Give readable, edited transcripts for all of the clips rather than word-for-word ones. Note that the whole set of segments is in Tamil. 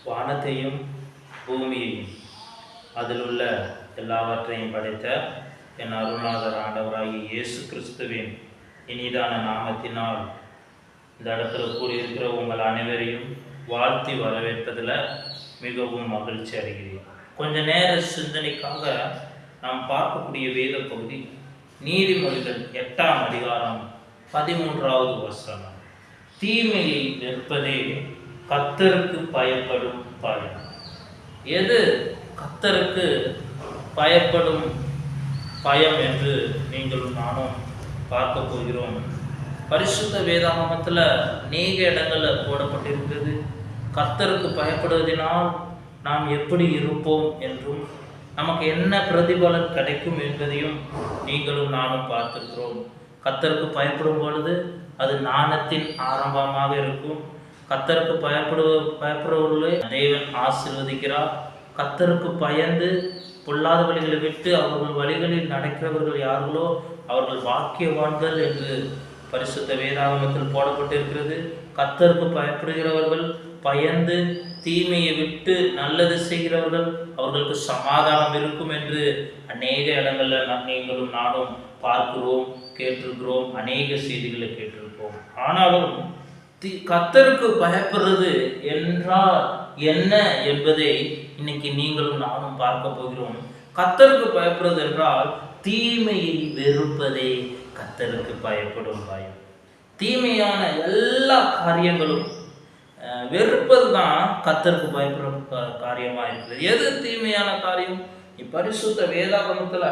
வானத்தையும் பூமியையும் அதில் உள்ள எல்லாவற்றையும் படைத்த என் அருள்நாதர் ஆண்டவராகிய இயேசு கிறிஸ்துவின் இனிதான நாமத்தினால் இந்த இடத்துல கூடியிருக்கிற உங்கள் அனைவரையும் வாழ்த்தி வரவேற்பதில் மிகவும் மகிழ்ச்சி அடைகிறேன். கொஞ்ச நேர சிந்தனைக்காக நாம் பார்க்கக்கூடிய வேத பகுதி நீதிமொழிகள் 8ஆம் அதிகாரம் 13வது வசனம். தீமையை வெறுப்பதே கர்த்தருக்கு பயப்படும் பயம். எது கர்த்தருக்கு பயப்படும் பயம் என்று நீங்களும் நானும் பார்க்க போகிறோம். பரிசுத்த வேதாகமத்தில் அநேக இடங்களில் போடப்பட்டிருக்கிறது. கர்த்தருக்கு பயப்படுவதனால் நாம் எப்படி இருப்போம் என்றும் நமக்கு என்ன பிரதிபலன் கிடைக்கும் என்பதையும் நீங்களும் நானும் பார்த்திருக்கிறோம். கர்த்தருக்கு பயப்படும் பொழுது அது ஞானத்தின் ஆரம்பமாக இருக்கும். கர்த்தருக்கு பயப்படுவர்களை தேவன் ஆசீர்வதிக்கிறார். கர்த்தருக்கு பயந்து பொல்லாத வழிகளை விட்டு அவர்கள் வழிகளில் நடக்கிறவர்கள் யார்களோ அவர்கள் பாக்கியவான்கள் என்று பரிசுத்த வேதாகமத்தில் போடப்பட்டிருக்கிறது. கர்த்தருக்கு பயப்படுகிறவர்கள், பயந்து தீமையை விட்டு நல்லது செய்கிறவர்கள், அவர்களுக்கு சமாதானம் இருக்கும் என்று அநேக இடங்களில் நீங்களும் நானும் பார்க்கிறோம், கேட்டிருக்கிறோம், அநேக செய்திகளை கேட்டிருக்கிறோம். ஆனாலும் கர்த்தருக்கு பயப்படுறது என்றால் என்ன என்பதை இன்னைக்கு நீங்களும் நானும் பார்க்க போகிறோம். கர்த்தருக்கு பயப்படுறது என்றால் தீமையை வெறுப்பதே கர்த்தருக்கு பயப்படும் பயம். தீமையான எல்லா காரியங்களும் வெறுப்பது தான் கர்த்தருக்கு பயப்படும் காரியமாக இருக்குது. எது தீமையான காரியம்? பரிசுத்த வேதாகமத்துல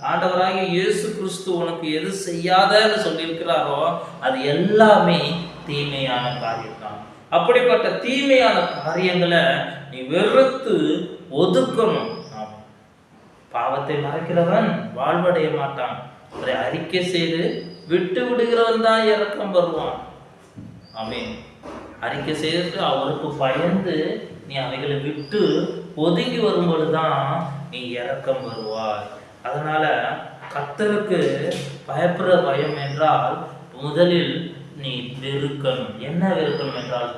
ஆண்டவராகிய இயேசு கிறிஸ்து உனக்கு எது செய்யாதன்னு சொல்லியிருக்கிறாரோ அது எல்லாமே தீமையான காரியம்தான். அப்படிப்பட்ட தீமையான காரியங்களை நீ வெறுத்து ஒதுக்கணும். பாவத்தை மறைக்கிறவன் வாழ்வடைய மாட்டான். அதை அறிக்கை செய்து விட்டு விடுகிறவன் தான் இரக்கம் வருவான். ஆமென். அறிக்கை செய்து அவருக்கு பயந்து நீ அவைகளை விட்டு ஒதுங்கி வரும்பொழுதுதான் நீ இரக்கம் வருவாய். அதனால கர்த்தருக்கு பயப்படுற பயம் என்றால் முதலில் நீ வெறுக்கணும். என்ன வெறுக்கணும் என்றால்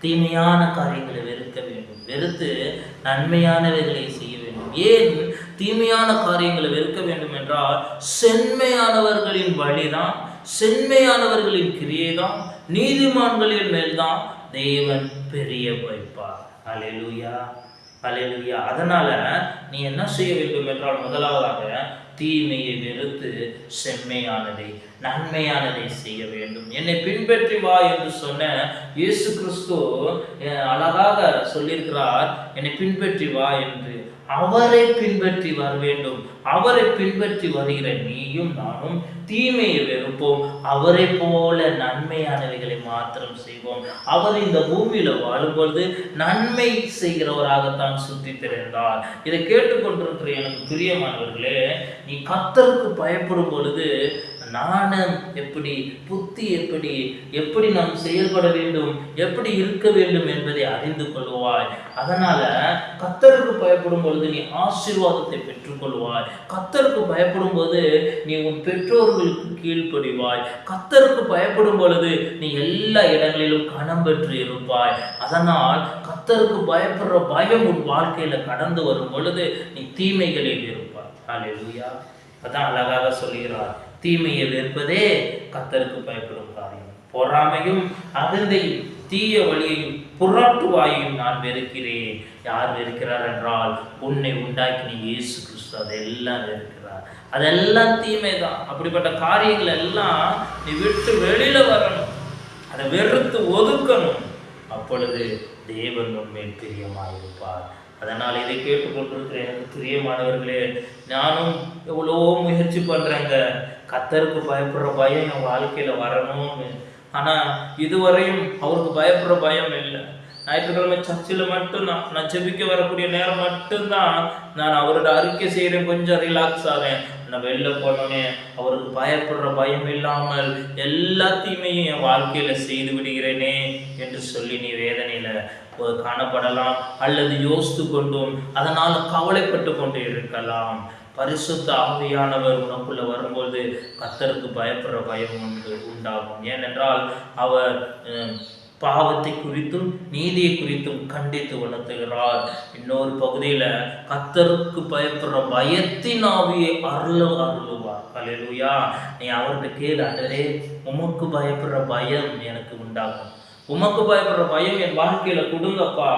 தீமையான காரியங்களை வெறுக்க வேண்டும். வெறுத்து நன்மையானவைகளை செய்ய வேண்டும். ஏன் தீமையான காரியங்களை வெறுக்க வேண்டும் என்றால் செம்மையானவர்களின் வழிதான், செம்மையானவர்களின் கிரியைதான், நீதிமான்களின் மேல்தான் தேவன் பெரிய வைப்பார். அல்லேலூயா, அல்லேலூயா. அதனால நீ என்ன செய்ய வேண்டும் என்றால் முதலாவதாக தீமையை வெறுத்து செம்மையானதை, நன்மையானதை செய்ய வேண்டும். என்னை பின்பற்றி வா என்று சொன்ன இயேசு கிறிஸ்து அழகாக சொல்லியிருக்கிறார், என்னை பின்பற்றி வா என்று. அவரை பின்பற்றி வர வேண்டும். அவரை பின்பற்றி வருகிற நீயும் நானும் தீமையை வெறுப்போம், அவரை போல நன்மையானவைகளை மாத்திரம் செய்வோம். அவர் இந்த பூமியில வாழும்பொழுது நன்மை செய்கிறவராகத்தான் சுற்றி திறந்தார். இதை கேட்டுக்கொண்டிருக்கிற எனக்கு பிரியமானவர்களே, நீ கர்த்தருக்கு பயப்படும் பொழுது ஞானம் எப்படி, புத்தி எப்படி நாம் செயல்பட வேண்டும், எப்படி இருக்க வேண்டும் என்பதை அறிந்து கொள்வாய். அதனால கர்த்தருக்கு பயப்படும் பொழுது நீ ஆசீர்வாதத்தை பெற்றுக்கொள்வாய். கர்த்தருக்கு பயப்படும் போது நீ உன் பெற்றோர்களுக்கு கீழ்ப்படிவாய். கர்த்தருக்கு பயப்படும் பொழுது நீ எல்லா இடங்களிலும் கனம் பெற்று இருப்பாய். அதனால் கர்த்தருக்கு பயப்படுற பயம் உன் வாழ்க்கையில கடந்து வரும் பொழுது நீ தீமைகளை வெறுப்பாய். அல்லேலூயா. அதான் அழகாக சொல்கிறார், தீமையை வெறுப்பதே கர்த்தருக்கு பயப்படும் காரியம். பொறாமையும் அகந்தையும் தீய வழியையும் புரட்டுவாயையும் நான் வெறுக்கிறேன். யார் வெறுக்கிறார் என்றால் உன்னை உண்டாக்கின இயேசு கிறிஸ்து அதெல்லாம் வெறுக்கிறார். அதெல்லாம் தீமை தான். அப்படிப்பட்ட காரியங்கள் எல்லாம் நீ விட்டு வெளியில வரணும், அதை வெறுத்து ஒதுக்கணும். அப்பொழுது தேவன் உண்மையில் பிரியமாயிருப்பார். அதனால் இதை கேட்டுக்கொண்டிருக்கிற எனக்கு பிரியமானவர்களே, நானும் எவ்வளோ முயற்சி பண்ணுறேங்க கர்த்தருக்கு பயப்படுற பயம் என் வாழ்க்கையில் வரணும்னு. ஆனால் இதுவரையும் அவருக்கு பயப்படுற பயம் இல்லை. ஞாயிற்றுக்கிழமை சர்ச்சில் மட்டும் நான் ஜெபிக்க வரக்கூடிய நேரம் மட்டும்தான் நான் அவரோட அறிக்கை செய்கிறேன், கொஞ்சம் ரிலாக்ஸ் ஆகிறேன். நான் வெளில போனோன்னே அவருக்கு பயப்படுற பயம் இல்லாமல் எல்லாத்தையுமே என் வாழ்க்கையில் செய்து விடுகிறேனே என்று சொல்லி நீ வேதனையில் காணப்படலாம், அல்லது யோசித்து கொண்டும் அதனால் கவலைப்பட்டு கொண்டு இருக்கலாம். பரிசுத்த ஆவியானவர் உனக்குள்ள வரும்போது கர்த்தருக்கு பயப்படுற பயம் உண்டாகும். ஏனென்றால் அவர் பாவத்தை குறித்தும் நீதியை குறித்தும் கண்டித்து உணர்த்துகிறார். இன்னொரு பகுதியில் கர்த்தருக்கு பயப்படுற பயத்தின் ஆவியை அருளுவார். அல்லேலூயா. நீ அவர்கிட்ட கேளு, ஆண்டவரே உமக்கு பயப்படுற பயம் எனக்கு உண்டாகும், உமக்கு பயப்படுற பயம் என் வாழ்க்கையில கொடுங்கப்பா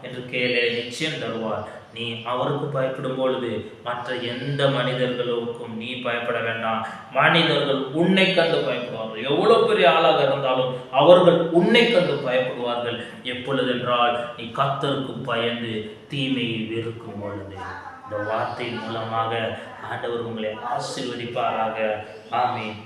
என்று கேளு, நிச்சயம் தருவார். நீ அவருக்கு பயப்படும் பொழுது மற்ற எந்த மனிதர்களுக்கும் நீ பயப்பட வேண்டாம். மனிதர்கள் உன்னை கண்டு பயப்படுவார்கள். எவ்வளவு பெரிய ஆளாக இருந்தாலும் அவர்கள் உன்னை கண்டு பயப்படுவார்கள். எப்பொழுதென்றால் நீ கர்த்தருக்கு பயந்து தீமையை வெறுக்கும் பொழுது. இந்த வார்த்தை மூலமாக ஆண்டவர் உங்களை ஆசீர்வதிப்பாராக. ஆமென்.